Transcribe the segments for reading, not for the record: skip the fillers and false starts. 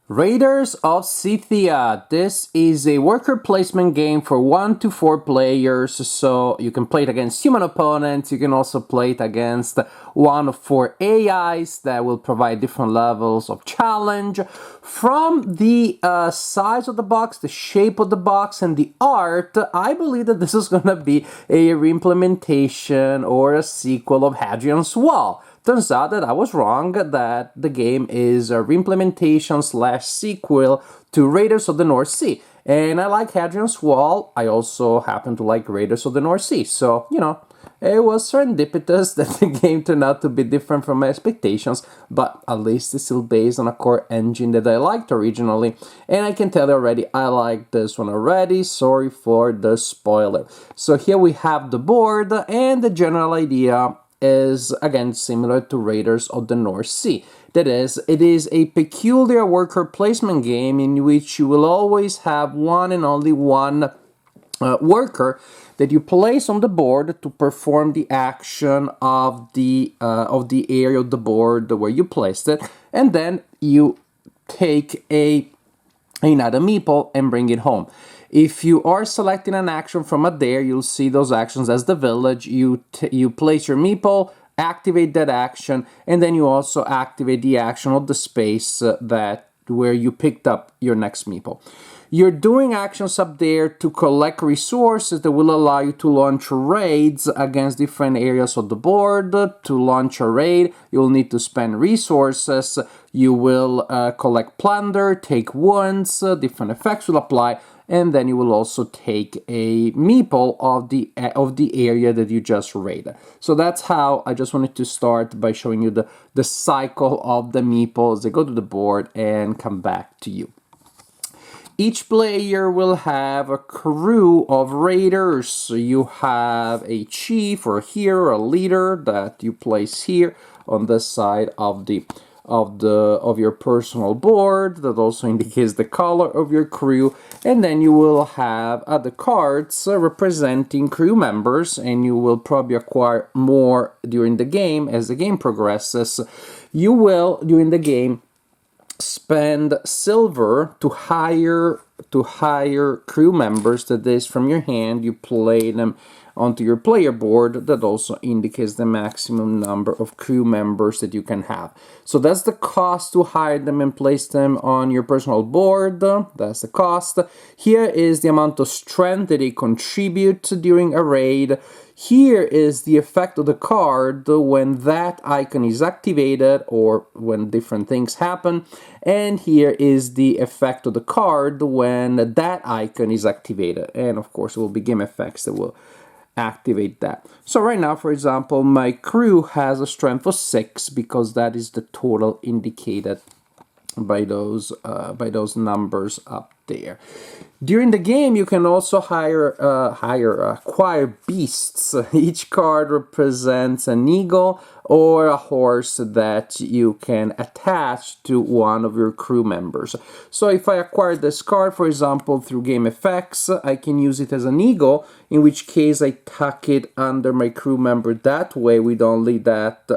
Raiders of Scythia. This is a worker placement game for 1 to 4 players, so you can play it against human opponents. You can also play it against one of 4 AIs that will provide different levels of challenge. From the size of the box, the shape of the box, and the art, I believe that this is going to be a reimplementation or a sequel of Hadrian's Wall. Turns out that I was wrong, that the game is a reimplementation slash sequel to Raiders of the North Sea. And I like Hadrian's Wall. I also happen to like Raiders of the North Sea. So, it was serendipitous that the game turned out to be different from my expectations, but at least it's still based on a core engine that I liked originally. And I can tell you already, I like this one already. Sorry for the spoiler. So here we have the board, and the general idea is again similar to Raiders of the North Sea. That is, it is a peculiar worker placement game in which you will always have one and only one worker that you place on the board to perform the action of the area of the board where you placed it, and then you take another meeple and bring it home. If you are selecting an action from a dare, you'll see those actions as the village. You place your meeple, activate that action, and then you also activate the action of the space where you picked up your next meeple. You're doing actions up there to collect resources that will allow you to launch raids against different areas of the board. To launch a raid, you'll need to spend resources. You will collect plunder, take wounds, different effects will apply, and then you will also take a meeple of the area that you just raided. So that's how I just wanted to start by showing you the cycle of the meeples. They go to the board and come back to you. Each player will have a crew of raiders. So you have a chief or a hero, a leader that you place here on this side of your personal board. That also indicates the color of your crew. And then you will have other cards representing crew members, and you will probably acquire more during the game as the game progresses. You will, during the game, spend silver to hire crew members. That is, from your hand you play them onto your player board. That also indicates the maximum number of crew members that you can have. So that's the cost to hire them and place them on your personal board. That's the cost. Here is the amount of strength that they contribute during a raid. Here is the effect of the card when that icon is activated or when different things happen. And here is the effect of the card when that icon is activated. And of course, it will be game effects that will activate that. So right now, for example, my crew has a strength of 6 because that is the total indicated by those numbers up there. During the game, you can also acquire beasts. Each card represents an eagle or a horse that you can attach to one of your crew members. So if I acquire this card, for example, through game effects, I can use it as an eagle, in which case I tuck it under my crew member that way with only that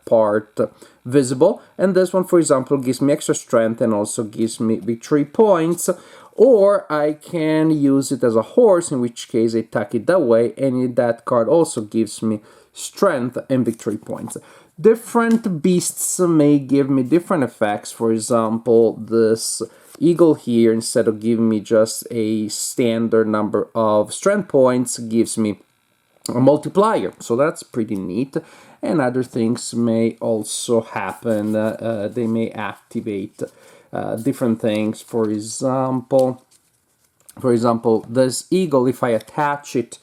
part visible. And this one, for example, gives me extra strength and also gives me victory points. Or I can use it as a horse, in which case I tuck it that way, and that card also gives me strength and victory points. Different beasts may give me different effects. For example, this eagle here, instead of giving me just a standard number of strength points, gives me a multiplier. So that's pretty neat. And other things may also happen. They may activate different things. For example, this eagle, if I attach it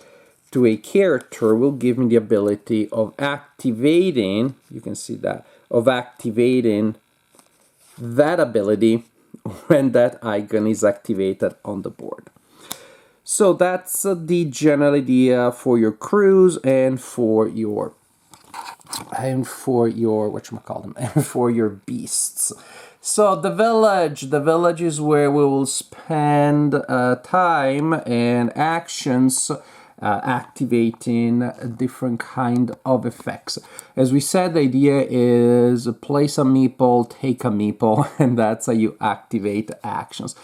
to a character, will give me the ability of activating, you can see that, of activating that ability when that icon is activated on the board. So that's the general idea for your crews and for your beasts. So the village is where we will spend time and actions activating different kind of effects. As we said, the idea is place a meeple, take a meeple, and that's how you activate actions.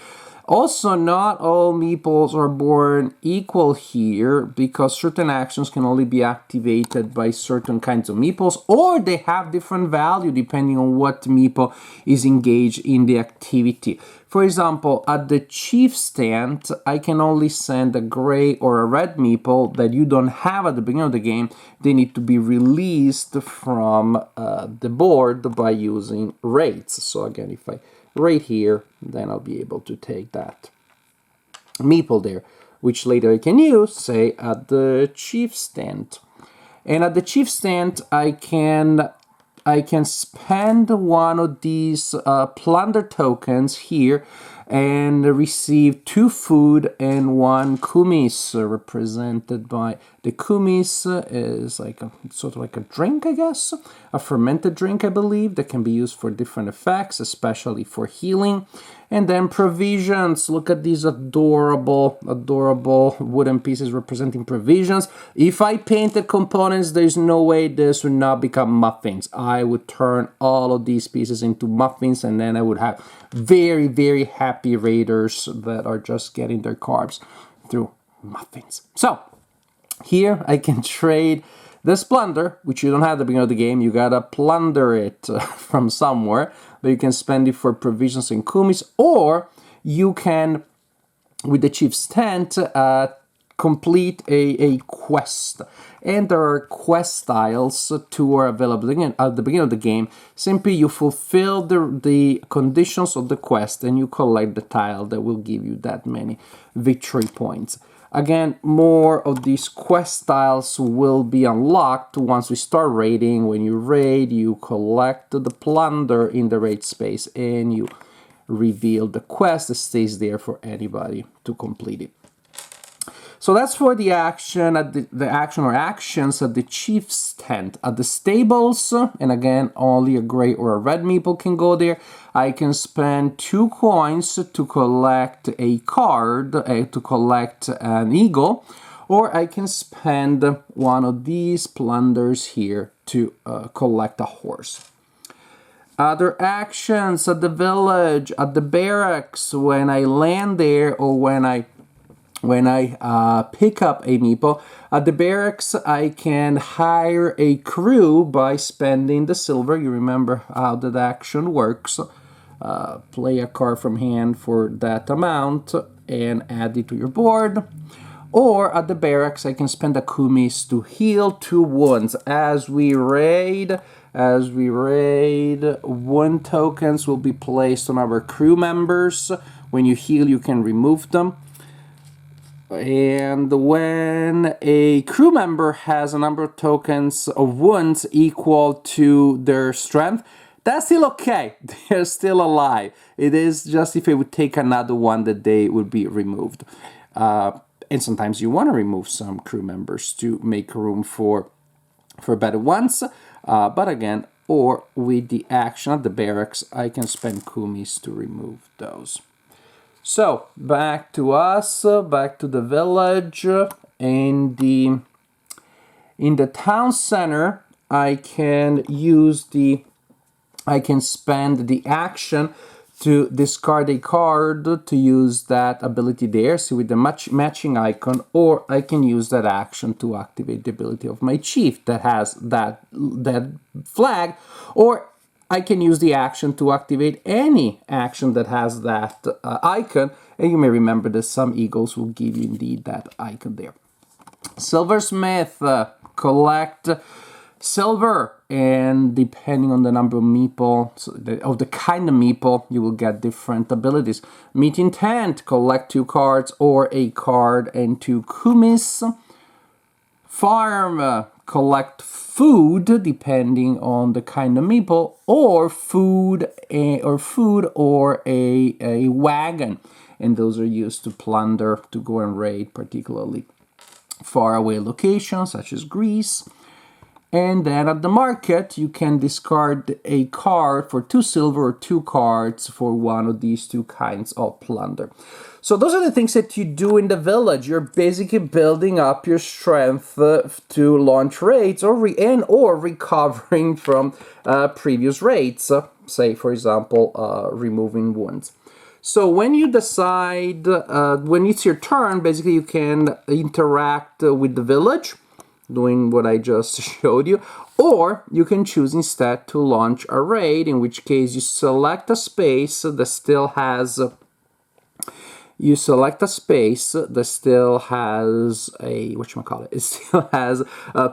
Also, not all meeples are born equal here, because certain actions can only be activated by certain kinds of meeples, or they have different value depending on what meeple is engaged in the activity. For example, at the chief stand, I can only send a gray or a red meeple that you don't have at the beginning of the game. They need to be released from the board by using raids. So again, if I right here, then I'll be able to take that meeple there, which later I can use, say, at the chief stand. And at the chief stand, I can spend one of these plunder tokens here and receive 2 food and 1 kumis, represented by the kumis is like a sort of like a drink, I guess, a fermented drink, I believe, that can be used for different effects, especially for healing. And then provisions. Look at these adorable wooden pieces representing provisions. If I painted components, there's no way this would not become muffins. I would turn all of these pieces into muffins, and then I would have very, very happy raiders that are just getting their carbs through muffins. So here I can trade this plunder, which you don't have at the beginning of the game. You gotta plunder it from somewhere, but you can spend it for provisions and kumis, or you can, with the chief's tent, complete a quest. And there are quest tiles to are available at the beginning of the game. Simply you fulfill the conditions of the quest and you collect the tile that will give you that many victory points. Again, more of these quest tiles will be unlocked once we start raiding. When you raid, you collect the plunder in the raid space and you reveal the quest that stays there for anybody to complete it. So that's for the action at the action or actions at the chief's tent. At the stables, and again, only a gray or a red meeple can go there. I can spend 2 coins to collect a card, to collect an eagle, or I can spend one of these plunders here to collect a horse. Other actions at the village, at the barracks, when I land there or when I pick up a meeple. At the barracks, I can hire a crew by spending the silver. You remember how that action works. Play a card from hand for that amount and add it to your board. Or at the barracks, I can spend a kumis to heal 2 wounds. As we raid, wound tokens will be placed on our crew members. When you heal, you can remove them. And when a crew member has a number of tokens of wounds equal to their strength, that's still okay. They're still alive. It is just if it would take another one that they would be removed. And sometimes you want to remove some crew members to make room for better ones. But again, or with the action at the barracks, I can spend kumis to remove those. So, back to us, back to the village. In the town center, I can spend the action to discard a card to use that ability there, so with the matching icon, or I can use that action to activate the ability of my chief that has that flag, or I can use the action to activate any action that has that icon, and you may remember that some eagles will give you indeed that icon there. Silversmith, collect silver, and depending on the number of meeple, of the kind of meeple, you will get different abilities. Meet intent, collect 2 cards or a card and 2 kumis. Farm, collect food depending on the kind of meeple, or food or a wagon, and those are used to plunder, to go and raid particularly far away locations such as Greece. And then at the market, you can discard a card for 2 silver or 2 cards for one of these 2 kinds of plunder. So those are the things that you do in the village. You're basically building up your strength to launch raids or recovering from previous raids. Say, for example, removing wounds. So when you decide, when it's your turn, basically you can interact with the village, doing what I just showed you, or you can choose instead to launch a raid, in which case you select a space that still has a it still has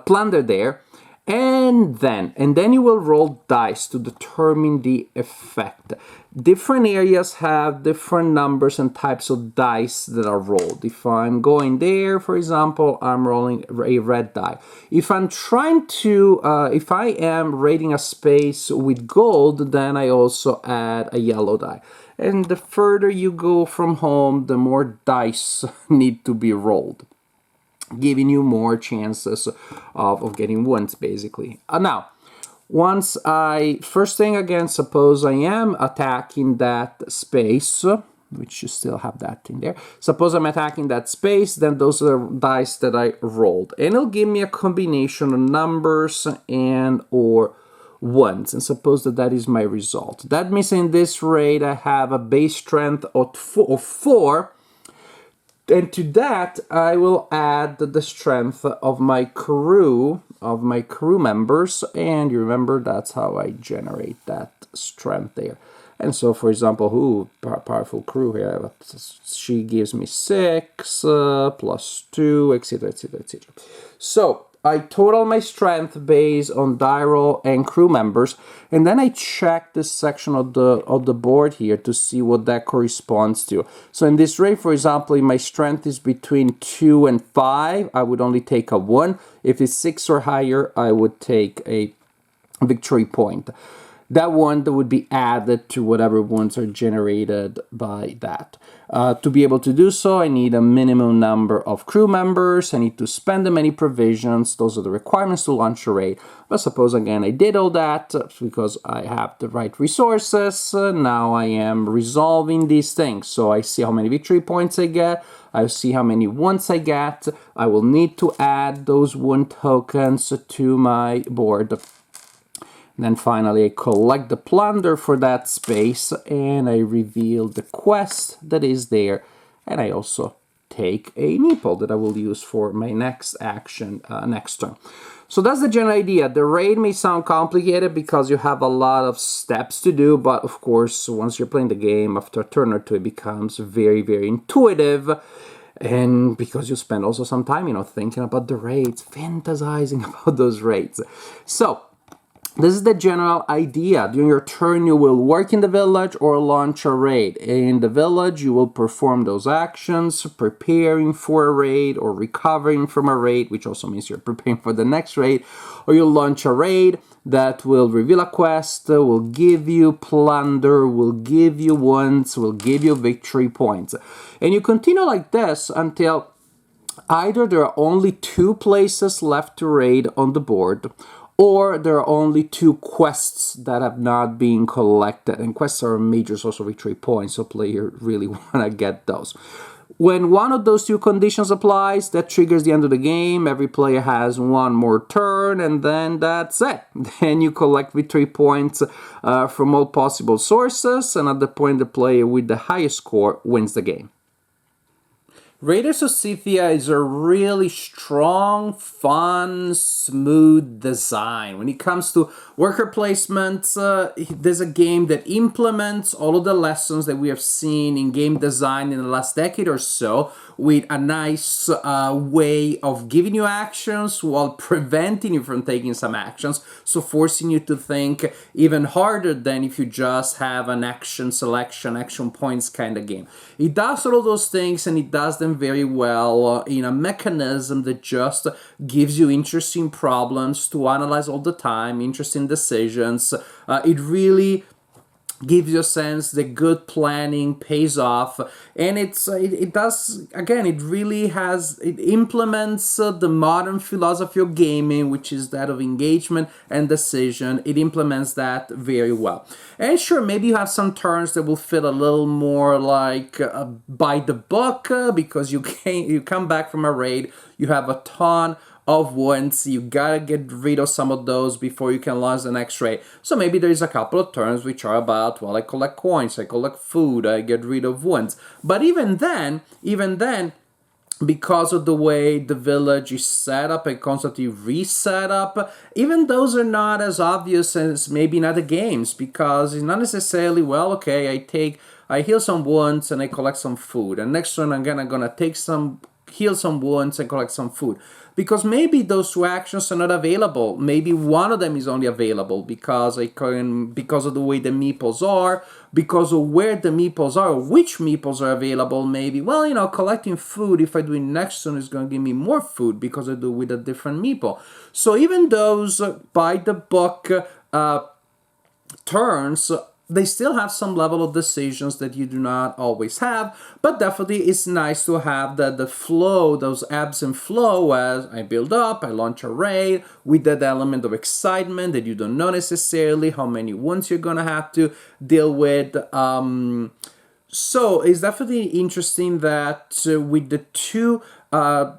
plunder there, and then you will roll dice to determine the effect. Different areas have different numbers and types of dice that are rolled. If I'm going there, for example, I'm rolling a red die. If I'm trying to, if I am raiding a space with gold, then I also add a yellow die. And the further you go from home, the more dice need to be rolled, giving you more chances of getting wounds, basically. Now, first thing again, suppose I am attacking that space, which you still have that in there. Suppose I'm attacking that space, then those are dice that I rolled. And it'll give me a combination of numbers and or ones. And suppose that is my result. That means in this raid I have a base strength of 4. And to that, I will add the strength of my crew members. And you remember, that's how I generate that strength there. And so, for example, powerful crew here. She gives me 6 plus 2, etc., etc., etc. So I total my strength based on die roll and crew members, and then I check this section of the board here to see what that corresponds to. So in this raid, for example, if my strength is between 2 and 5, I would only take a 1. If it's 6 or higher, I would take a victory point. That one that would be added to whatever wounds are generated by that. To be able to do so, I need a minimum number of crew members. I need to spend them any provisions. Those are the requirements to launch a raid. But suppose, again, I did all that because I have the right resources. Now I am resolving these things. So I see how many victory points I get. I see how many wounds I get. I will need to add those wound tokens to my board. And then finally, I collect the plunder for that space, and I reveal the quest that is there. And I also take a nipple that I will use for my next action next turn. So that's the general idea. The raid may sound complicated because you have a lot of steps to do, but of course, once you're playing the game, after a turn or two, it becomes very, very intuitive. And because you spend also some time, thinking about the raids, fantasizing about those raids. So this is the general idea. During your turn, you will work in the village or launch a raid. In the village, you will perform those actions, preparing for a raid or recovering from a raid, which also means you're preparing for the next raid, or you'll launch a raid that will reveal a quest, will give you plunder, will give you wounds, will give you victory points. And you continue like this until either there are only 2 places left to raid on the board, or there are only 2 quests that have not been collected. And quests are a major source of victory points, so players really want to get those. When one of those 2 conditions applies, that triggers the end of the game. Every player has 1 more turn, and then that's it. Then you collect victory points from all possible sources, and at the point the player with the highest score wins the game. Raiders of Scythia is a really strong, fun, smooth design. When it comes to worker placement, there's a game that implements all of the lessons that we have seen in game design in the last decade or so, with a nice way of giving you actions while preventing you from taking some actions, so forcing you to think even harder than if you just have an action selection, action points kind of game. It does all of those things, and it does them very well in a mechanism that just gives you interesting problems to analyze all the time, interesting decisions. It really gives you a sense that good planning pays off, and it does, again, it really has, it implements the modern philosophy of gaming, which is that of engagement and decision. It implements that very well. And sure, maybe you have some turns that will feel a little more like by the book, because you come back from a raid, you have a ton of wounds, you gotta get rid of some of those before you can launch the next raid. So maybe there's a couple of turns which are about, well, I collect coins, I collect food, I get rid of wounds. But even then, because of the way the village is set up and constantly reset up, even those are not as obvious as maybe in other games, because it's not necessarily, well, okay, I heal some wounds and I collect some food, and next turn I'm gonna heal some wounds and collect some food, because maybe those two actions are not available. Maybe one of them is only available because because of the way the meeples are, because of where the meeples are, which meeples are available. Maybe, well, collecting food, if I do it next turn, is going to give me more food because I do it with a different meeple. So even those by the book turns, they still have some level of decisions that you do not always have, but definitely it's nice to have the flow, those ebbs and flow, as I build up, I launch a raid, with that element of excitement that you don't know necessarily how many wounds you're gonna have to deal with. So it's definitely interesting that with the two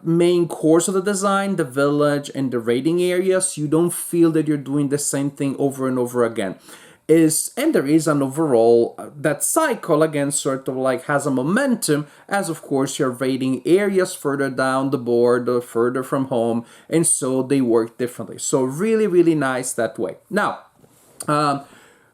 main cores of the design, the village and the raiding areas, you don't feel that you're doing the same thing over and over again. And there is an overall, that cycle again sort of like has a momentum, as of course you're raiding areas further down the board or further from home, and so they work differently. So really, really nice that way. Now,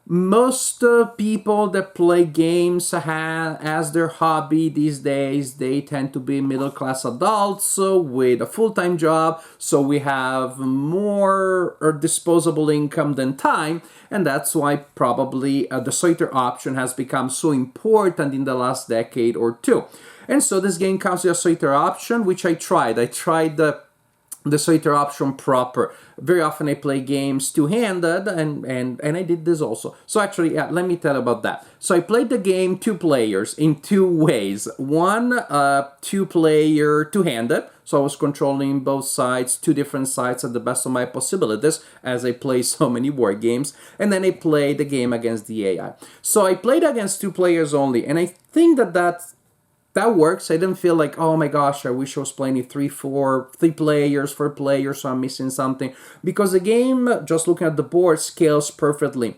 most people that play games as their hobby these days, they tend to be middle-class adults with a full-time job, so we have more disposable income than time, and that's why probably the solitaire option has become so important in the last decade or two. And so this game comes with a solitaire option, which I tried. I tried the solitaire option proper. Very often I play games two-handed, and I did this also. So actually, yeah, let me tell you about that. So I played the game two players in two ways. One, two-player two-handed, so I was controlling both sides, two different sides at the best of my possibilities, as I play so many war games. And then I played the game against the AI. So I played against two players only, and I think that works. I didn't feel like, oh my gosh, I wish I was playing three players, four players, so I'm missing something. Because the game, just looking at the board, scales perfectly.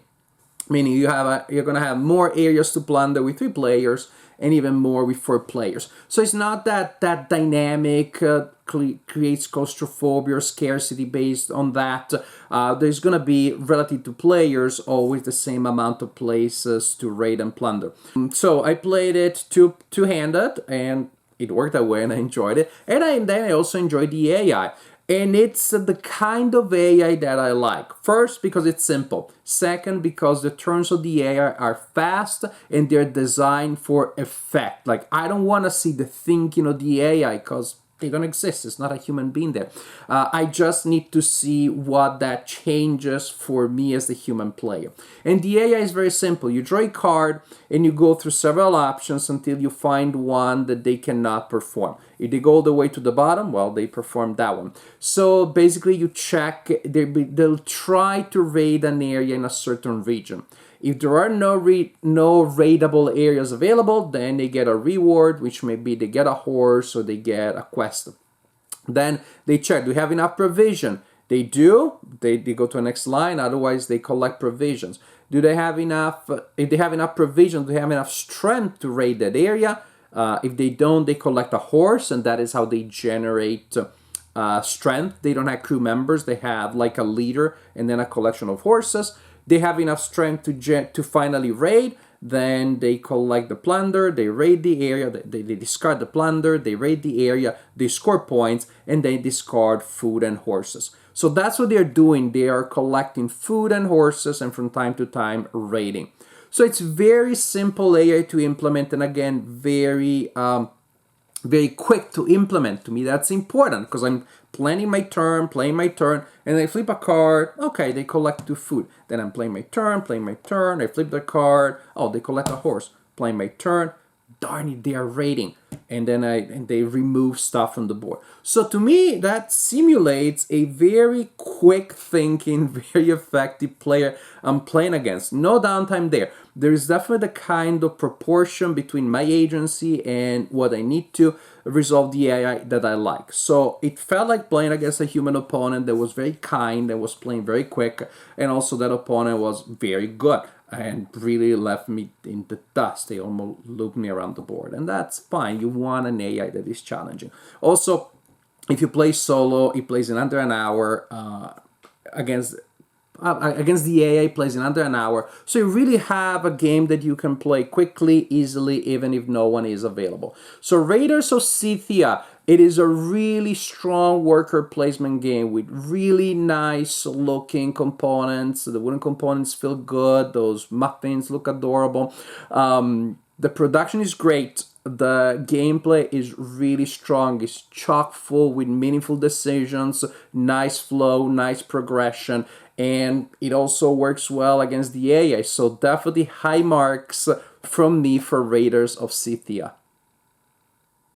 Meaning you're gonna have more areas to plunder with three players, and even more with four players. So it's not that dynamic, creates claustrophobia or scarcity based on that. There's going to be, relative to players, always the same amount of places to raid and plunder. So I played it two-handed, and it worked that way, and I enjoyed it. And then I also enjoyed the AI. And it's the kind of AI that I like. First, because it's simple. Second, because the turns of the AI are fast and they're designed for effect. Like, I don't want to see the thinking of the AI because they don't exist. It's not a human being there. I just need to see what that changes for me as the human player. And the AI is very simple. You draw a card and you go through several options until you find one that they cannot perform. If they go all the way to the bottom, well, they perform that one. So basically you check, they'll try to raid an area in a certain region. If there are no raidable areas available, then they get a reward, which may be they get a horse or they get a quest. Then they check, do we have enough provision? They do. They go to the next line. Otherwise, they collect provisions. Do they have enough? If they have enough provisions, do they have enough strength to raid that area? If they don't, they collect a horse, and that is how they generate strength. They don't have crew members. They have like a leader and then a collection of horses. They have enough strength to finally raid, then they collect the plunder, they raid the area, they discard the plunder, they raid the area, they score points, and they discard food and horses. So that's what they're doing. They are collecting food and horses, and from time to time raiding. So it's very simple AI to implement, and again, very quick to implement. To me, that's important because I'm planning my turn, playing my turn, and I flip a card. Okay, they collect 2 food. Then I'm playing my turn, I flip the card. Oh, they collect a horse. Playing my turn. Darn it, they are raiding. And then they remove stuff from the board. So to me, that simulates a very quick thinking, very effective player I'm playing against. No downtime there. There is definitely the kind of proportion between my agency and what I need to resolve the AI that I like. So it felt like playing against a human opponent that was very kind, that was playing very quick, and also that opponent was very good and really left me in the dust. They almost looped me around the board, and that's fine. You want an AI that is challenging. Also, if you play solo, it plays in under an hour. Against the AA plays in under an hour. So you really have a game that you can play quickly, easily, even if no one is available. So Raiders of Scythia, it is a really strong worker placement game with really nice looking components. The wooden components feel good. Those muffins look adorable. The production is great. The gameplay is really strong. It's chock full with meaningful decisions, nice flow, nice progression, and it also works well against the AI. So definitely high marks from me for Raiders of Scythia.